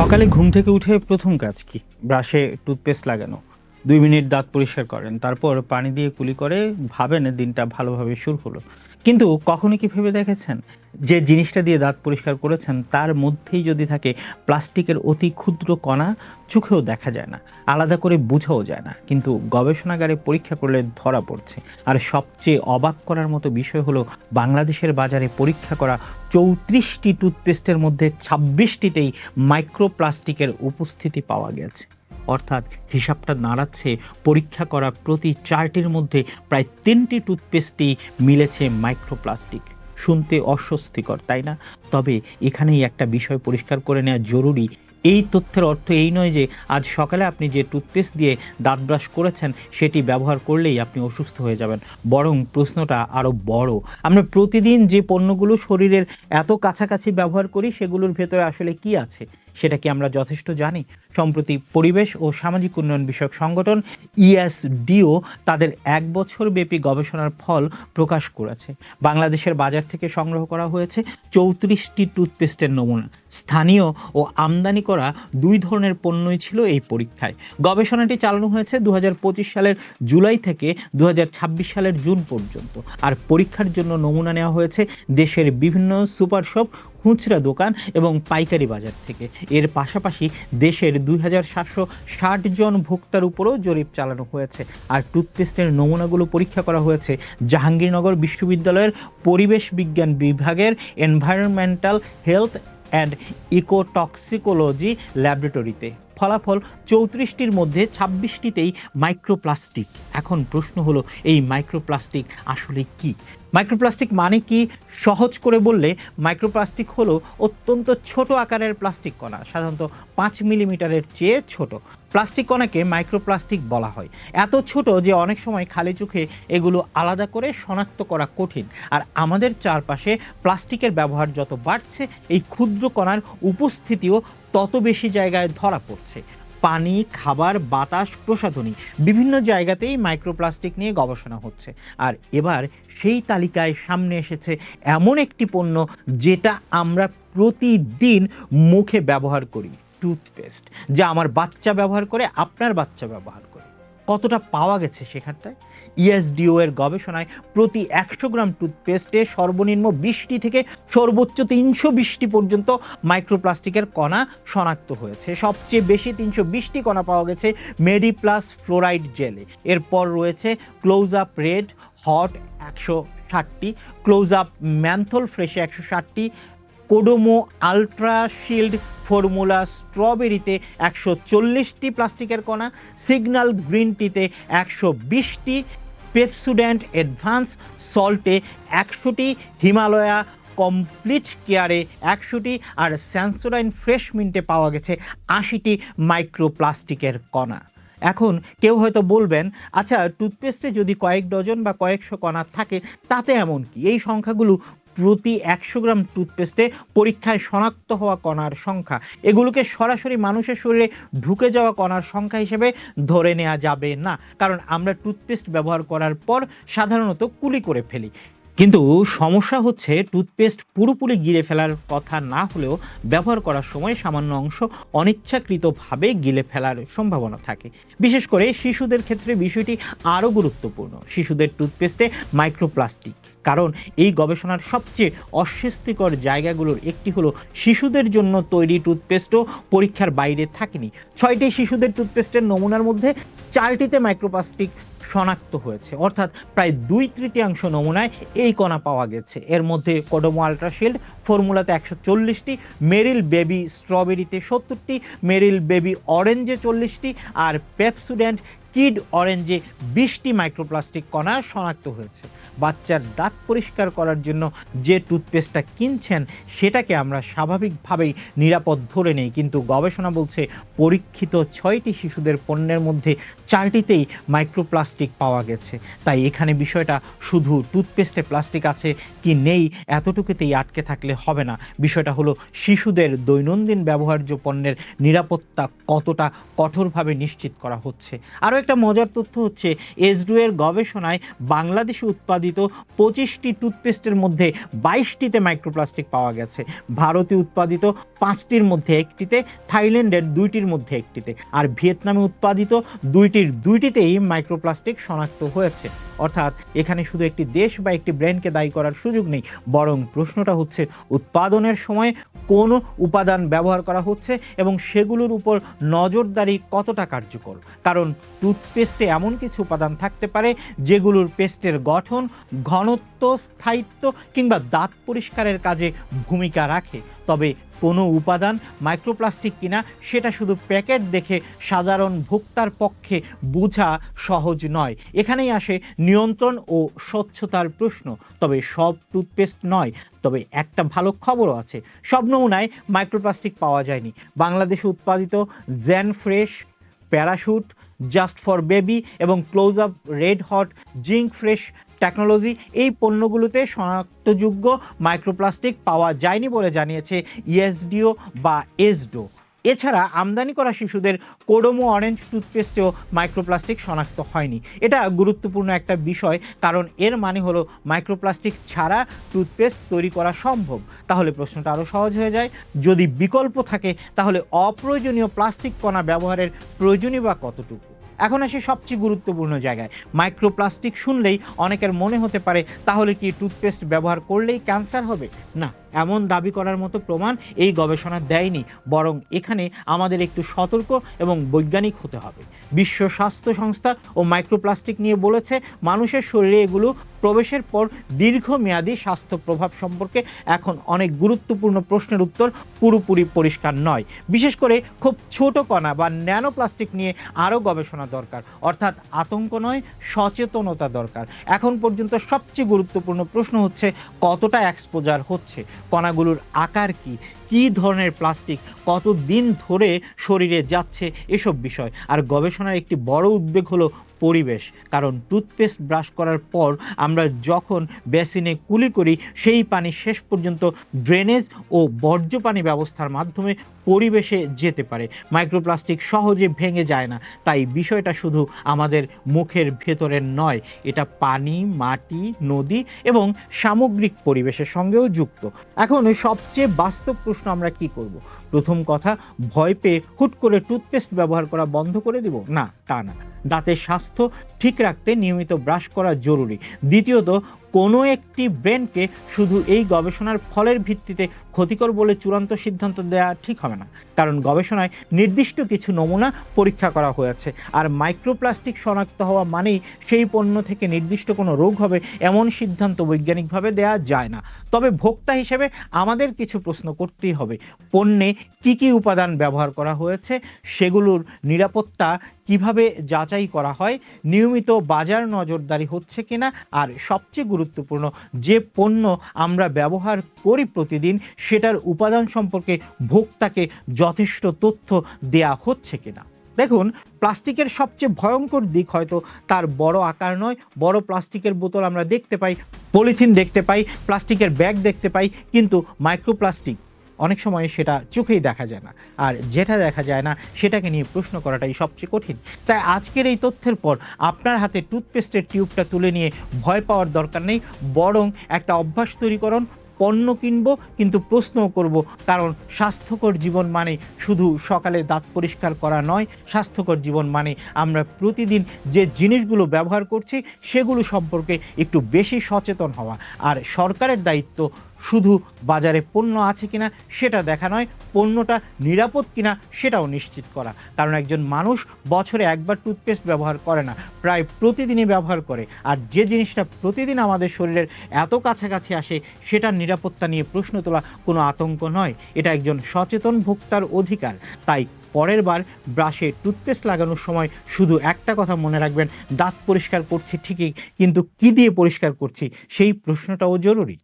সকালে ঘুম থেকে উঠে প্রথম কাজ কি? ব্রাশে টুথপেস্ট লাগানো। ২ মিনিট দাঁত পরিষ্কার করেন। তারপর পানি দিয়ে কুলি করে ভাবেন দিনটা ভালোভাবে শুরু হলো। কিন্তু কখনো কি ভেবে দেখেছেন যে জিনিসটা দিয়ে দাঁত পরিষ্কার করেছেন তার মধ্যেই যদি থাকে প্লাস্টিকের অতি ক্ষুদ্র কণা, চোখেও দেখা যায় না, আলাদা করে বোঝাও যায় না। কিন্তু গবেষণাগারে পরীক্ষা করলে ধরা পড়ছে। আর সবচেয়ে অবাক করার মতো বিষয় হলো বাংলাদেশের বাজারে পরীক্ষা করা ৩৪টি টুথপেস্টের মধ্যে ২৬টিতেই মাইক্রোপ্লাস্টিকের উপস্থিতি পাওয়া গেছে। অর্থাৎ হিসাবটা দাঁড়াচ্ছে পরীক্ষা করা প্রতি ৪টির মধ্যে প্রায় ৩টি টুথপেস্টই মিলেছে মাইক্রোপ্লাস্টিক। শুনতে অস্বস্তিকর, তাই না? তবে এখানেই একটা বিষয় পরিষ্কার করে নেওয়া জরুরি। এই তথ্যের অর্থ এই নয় যে আজ সকালে আপনি যে টুথপেস্ট দিয়ে দাঁত ব্রাশ করেছেন সেটি ব্যবহার করলেই আপনি অসুস্থ হয়ে যাবেন। বরং প্রশ্নটা আরও বড়। আমরা প্রতিদিন যে পণ্যগুলো শরীরের এত কাছাকাছি ব্যবহার করি সেগুলোর ভেতরে আসলে কি আছে সেটা কি আমরা যথেষ্ট জানি? সম্প্রতি পরিবেশ ও সামাজিক উন্নয়ন বিষয়ক সংগঠন ইএসডিও তাদের ১ বছরব্যাপী গবেষণার ফল প্রকাশ করেছে। বাংলাদেশের বাজার থেকে সংগ্রহ করা হয়েছে ৩৪টি টুথপেস্টের নমুনা। স্থানীয় ও আমদানি করা ২ ধরনের পণ্যই ছিল এই পরীক্ষায়। গবেষণাটি চালানো হয়েছে ২০২৫ সালের জুলাই থেকে ২০২৬ সালের জুন পর্যন্ত। আর পরীক্ষার জন্য নমুনা নেওয়া হয়েছে দেশের বিভিন্ন সুপার শপ, খুচরা দোকান এবং পাইকারি বাজার থেকে। এর পাশাপাশি দেশের ২৭৬০ জন ভোক্তার উপরও জরিপ চালানো হয়েছে। আর টুথপেস্টের নমুনাগুলো পরীক্ষা করা হয়েছে জাহাঙ্গীরনগর বিশ্ববিদ্যালয়ের পরিবেশ বিজ্ঞান বিভাগের এনভায়রনমেন্টাল হেলথ অ্যান্ড ইকোটক্সিকোলজি ল্যাবরেটরিতে। ফলাফল ৩৪টির মধ্যে ২৬টিতেই মাইক্রোপ্লাস্টিক। এখন প্রশ্ন হলো এই মাইক্রোপ্লাস্টিক আসলে কি? মাইক্রোপ্লাস্টিক মানে কি? সহজ করে বললে মাইক্রোপ্লাস্টিক হলো অত্যন্ত ছোট আকারের প্লাস্টিক কণা, সাধারণত ৫ মিলিমিটারের চেয়ে ছোট। প্লাস্টিক কণাকে মাইক্রোপ্লাস্টিক বলা হয়। এত ছোট যে অনেক সময় খালি চোখে এগুলো আলাদা করে শনাক্ত করা কঠিন। আর আমাদের চারপাশে প্লাস্টিকের ব্যবহার যত বাড়ছে এই ক্ষুদ্র কণার উপস্থিতিও তত বেশি জায়গায় ধরা পড়ছে। পানি, খাবার, বাতাস, প্রসাধনী বিভিন্ন জায়গাতেই মাইক্রোপ্লাস্টিক নিয়ে গবেষণা হচ্ছে। আর এবার সেই তালিকায় সামনে এসেছে এমন একটি পণ্য যেটা আমরা প্রতিদিন মুখে ব্যবহার করি, টুথপেস্ট, যা আমার বাচ্চা ব্যবহার করে, আপনার বাচ্চা ব্যবহার করে। কতটা পাওয়া গেছে সেখানটায়? ইএসডিও এর গবেষণায় প্রতি ১০০ গ্রাম টুথপেস্টে সর্বনিম্ন ২০টি থেকে সর্বোচ্চ ৩২০টি পর্যন্ত মাইক্রোপ্লাস্টিকের কণা শনাক্ত হয়েছে। সবচেয়ে বেশি ৩২০টি কণা পাওয়া গেছে মেডিপ্লাস ফ্লোরাইড জেলে। এরপর রয়েছে ক্লোজ আপ রেড হট ১৬০টি, ক্লোজ আপ ম্যান্থল ফ্রেশে ১৬০টি, কোডোমো আলট্রা শিল্ড ফর্মুলা স্ট্রবেরিতে ১৪০টি প্লাস্টিকের কণা, সিগন্যাল গ্রিন টিতে ১২০টি, পেপসুডেন্ট অ্যাডভান্স সল্টে ১০০টি, হিমালয়া কমপ্লিট কেয়ারে ১০০টি আর স্যান্সোডাইন ফ্রেশ মিন্টে পাওয়া গেছে ৮০টি মাইক্রোপ্লাস্টিকের কণা। এখন কেউ হয়তো বলবেন, আচ্ছা টুথপেস্টে যদি কয়েক ডজন বা কয়েকশো কণা থাকে তাতে এমন কি? এই সংখ্যাগুলো প্রতি ১০০ গ্রাম টুথপেস্টে পরীক্ষায় শনাক্ত হওয়া কণার সংখ্যা। এগুলোকে সরাসরি মানুষের শরীরে ঢুকে যাওয়া কণার সংখ্যা হিসেবে ধরে নেওয়া যাবে না, কারণ আমরা টুথপেস্ট ব্যবহার করার পর সাধারণত কুলি করে ফেলি। কিন্তু সমস্যা হচ্ছে টুথপেস্ট পুরোপুরি গিলে ফেলার কথা না হলেও ব্যবহার করার সময় সামান্য অংশ অনিচ্ছাকৃতভাবে গিলে ফেলার সম্ভাবনা থাকে। বিশেষ করে শিশুদের ক্ষেত্রে বিষয়টি আরও গুরুত্বপূর্ণ। শিশুদের টুথপেস্টে মাইক্রোপ্লাস্টিক, কারণ এই গবেষণার সবচেয়ে অস্বস্তিকর জায়গাগুলোর একটি হলো শিশুদের জন্য তৈরি টুথপেস্টও পরীক্ষার বাইরে থাকেনি। ৬টি শিশুদের টুথপেস্টের নমুনার মধ্যে ৪টিতে মাইক্রোপ্লাস্টিক শনাক্ত হয়েছে, অর্থাৎ প্রায় ২/৩ নমুনায় এই কণা পাওয়া গেছে। এর মধ্যে কোডোমো আলট্রাশিল্ড ফর্মুলাতে ১৪০টি, মেরিল বেবি স্ট্রবেরিতে ৭০টি, মেরিল বেবি অরেঞ্জে ৪০টি আর পেপসুডেন্ট কিড অরেঞ্জে ২০টি মাইক্রোপ্লাস্টিক কণা শনাক্ত হয়েছে। বাচ্চার দাঁত পরিষ্কার করার জন্য যে টুথপেস্টটা কিনছেন সেটাকে আমরা স্বাভাবিকভাবেই নিরাপদ ধরে নেই, কিন্তু গবেষণা বলছে পরীক্ষিত ৬টি শিশুদের পণ্যের মধ্যে ৪টিতেই মাইক্রোপ্লাস্টিক পাওয়া গেছে। তাই এখানে বিষয়টা শুধু টুথপেস্টে প্লাস্টিক আছে কি নেই এতটুকুতেই আটকে থাকলে হবে না। বিষয়টা হলো শিশুদের দৈনন্দিন ব্যবহার্য পণ্যের নিরাপত্তা কতটা কঠোরভাবে নিশ্চিত করা হচ্ছে। আরও একটা মজার তথ্য হচ্ছে এসডো এর গবেষণায় বাংলাদেশে উৎপাদিত 25টি টুথপেস্টের মধ্যে 22টিতে মাইক্রোপ্লাস্টিক পাওয়া গেছে, ভারতে উৎপাদিত 5টির মধ্যে একটিতে, থাইল্যান্ডের 2টির মধ্যে একটিতে, আর ভিয়েতনামে উৎপাদিত 2টিতেই মাইক্রোপ্লাস্টিক শনাক্ত হয়েছে। অর্থাৎ এখানে শুধু একটি দেশ বা একটি ব্র্যান্ডকে দায়ী করার সুযোগ নেই, বরং প্রশ্নটা হচ্ছে উৎপাদনের সময় কোন উপাদান ব্যবহার করা হচ্ছে এবং সেগুলোর উপর নজরদারি কতটা কার্যকর। কারণ টুথপেস্টে এমন কিছু উপাদান থাকতে পারে যেগুলোর পেস্টের গঠন, ঘনত্ব, স্থায়িত্ব কিংবা দাঁত পরিষ্কারের কাজে ভূমিকা রাখে। তবে কোনো উপাদান মাইক্রোপ্লাস্টিক কিনা সেটা শুধু প্যাকেট দেখে সাধারণ ভোক্তার পক্ষে বোঝা সহজ নয়। এখানেই আসে নিয়ন্ত্রণ ও স্বচ্ছতার প্রশ্ন। তবে সব টুথপেস্ট নয়, তবে একটা ভালো খবরও আছে, সব নমুনায় মাইক্রোপ্লাস্টিক পাওয়া যায়নি। বাংলাদেশে উৎপাদিত Zen fresh, Parachute, just for baby এবং close up red hot, zinc fresh technology এই পণ্যগুলোতে শনাক্তযোগ্য মাইক্রোপ্লাস্টিক পাওয়া যায়নি বলে জানিয়েছে ইএসডিও বা এসডো। এছাড়া আমদানি করা শিশুদের কোডোমো অরেঞ্জ টুথপেস্টেও মাইক্রোপ্লাস্টিক শনাক্ত হয়নি। এটা গুরুত্বপূর্ণ একটা বিষয়, কারণ এর মানে হলো মাইক্রোপ্লাস্টিক ছাড়া টুথপেস্ট তৈরি করা সম্ভব। তাহলে প্রশ্নটা আরও সহজ হয়ে যায়, যদি বিকল্প থাকে তাহলে অপ্রয়োজনীয় প্লাস্টিক কণা ব্যবহারের প্রয়োজনীয় বা কতটুকু। এখন আসে সবচেয়ে গুরুত্বপূর্ণ জায়গায়। মাইক্রোপ্লাস্টিক শুনলেই অনেকের মনে হতে পারে তাহলে কি টুথপেস্ট ব্যবহার করলেই ক্যান্সার হবে? না, এমন দাবি করার মতো প্রমাণ এই গবেষণা দেয়নি, বরং এখানে আমাদের একটু সতর্ক এবং বৈজ্ঞানিক হতে হবে। বিশ্ব স্বাস্থ্য সংস্থা ও মাইক্রোপ্লাস্টিক নিয়ে বলেছে, মানুষের শরীরে এগুলো প্রবেশের পর দীর্ঘমেয়াদী স্বাস্থ্য প্রভাব সম্পর্কে এখন অনেক গুরুত্বপূর্ণ প্রশ্নের উত্তর পুরোপুরি পরিষ্কার নয়। বিশেষ করে খুব ছোট কণা বা ন্যানো প্লাস্টিক নিয়ে আরও গবেষণা দরকার। অর্থাৎ আতঙ্ক নয়, সচেতনতা দরকার। এখন পর্যন্ত সবচেয়ে গুরুত্বপূর্ণ প্রশ্ন হচ্ছে কতটা এক্সপোজার হচ্ছে, কণাগুলোর আকার কী ধরনের প্লাস্টিক, কত দিন ধরে শরীরে যাচ্ছে, এসব বিষয়। আর গবেষণার একটি বড় উদ্বেগ হলো পরিবেশ। কারণ টুথপেস্ট ব্রাশ করার পর আমরা যখন বেসিনে কুলি করি, সেই পানি শেষ পর্যন্ত ড্রেনেজ ও বর্জ্য পানি ব্যবস্থার মাধ্যমে পরিবেশে যেতে পারে। মাইক্রোপ্লাস্টিক সহজে ভেঙে যায় না, তাই বিষয়টা শুধু আমাদের মুখের ভেতরের নয়, এটা পানি, মাটি, নদী এবং সামগ্রিক পরিবেশের সঙ্গেও যুক্ত। এখন সবচেয়ে বাস্তব প্রশ্ন, আমরা কি করব? প্রথম কথা, ভয় পেয়ে হুট করে টুথপেস্ট ব্যবহার করা বন্ধ করে দিব? না, তা না। দাঁতের স্বাস্থ্য ঠিক রাখতে নিয়মিত ব্রাশ করা জরুরি। দ্বিতীয়ত, কোনো একটি ব্র্যান্ডকে শুধু এই গবেষণার ফলের ভিত্তিতে ক্ষতিকর বলে চূড়ান্ত সিদ্ধান্ত দেওয়া ঠিক হবে না, কারণ গবেষণায় নির্দিষ্ট কিছু নমুনা পরীক্ষা করা হয়েছে। আর মাইক্রোপ্লাস্টিক শনাক্ত হওয়া মানেই সেই পণ্য থেকে নির্দিষ্ট কোনো রোগ হবে এমন সিদ্ধান্ত বৈজ্ঞানিকভাবে দেওয়া যায় না। তবে ভোক্তা হিসেবে আমাদের কিছু প্রশ্ন করতেই হবে। পণ্যে কি কি উপাদান ব্যবহার করা হয়েছে, সেগুলোর নিরাপত্তা কিভাবে যাচাই করা হয়, নিয়মিত বাজার নজরদারি হচ্ছে কিনা, আর সবচেয়ে গুরুত্বপূর্ণ, যে পণ্য আমরা ব্যবহার করি প্রতিদিন সেটার উপাদান সম্পর্কে ভোক্তাকে যথেষ্ট তথ্য দেয়া হচ্ছে কিনা। দেখুন, প্লাস্টিকের সবচেয়ে ভয়ঙ্কর দিক হয়তো তার বড় আকার নয়। বড় প্লাস্টিকের বোতল আমরা দেখতে পাই, পলিথিন দেখতে পাই, প্লাস্টিকের ব্যাগ দেখতে পাই, কিন্তু মাইক্রোপ্লাস্টিক অনেক সময় সেটা চোখেই দেখা যায় না। আর যেটা দেখা যায় না সেটাকে নিয়ে প্রশ্ন করাটাই সবচেয়ে কঠিন। তাই আজকের এই তথ্যের পর আপনার হাতে টুথপেস্টের টিউবটা তুলে নিয়ে ভয় পাওয়ার দরকার নেই, বরং একটা অভ্যাস তৈরি করুন। পণ্য কিনবো কিন্তু প্রশ্নও করব, কারণ স্বাস্থ্যকর জীবন মানে শুধু সকালে দাঁত পরিষ্কার করা নয়। স্বাস্থ্যকর জীবন মানে আমরা প্রতিদিন যে জিনিসগুলো ব্যবহার করছি সেগুলো সম্পর্কে একটু বেশি সচেতন হওয়া। আর সরকারের দায়িত্ব শুধু বাজারে পণ্য আছে কিনা সেটা দেখা নয়, পণ্যটা নিরাপদ কিনা সেটাও নিশ্চিত করা। কারণ একজন মানুষ বছরে একবার টুথপেস্ট ব্যবহার করে না, প্রায় প্রতিদিনই ব্যবহার করে। আর যে জিনিসটা প্রতিদিন আমাদের শরীরের এত কাছাকাছি আসে সেটার নিরাপত্তা নিয়ে প্রশ্ন তোলা কোনো আতঙ্ক নয়, এটা একজন সচেতন ভোক্তার অধিকার। তাই পরের বার ব্রাশে টুথপেস্ট লাগানোর সময় শুধু একটা কথা মনে রাখবেন, দাঁত পরিষ্কার করছি ঠিকই, কিন্তু কী দিয়ে পরিষ্কার করছি সেই প্রশ্নটাও জরুরি।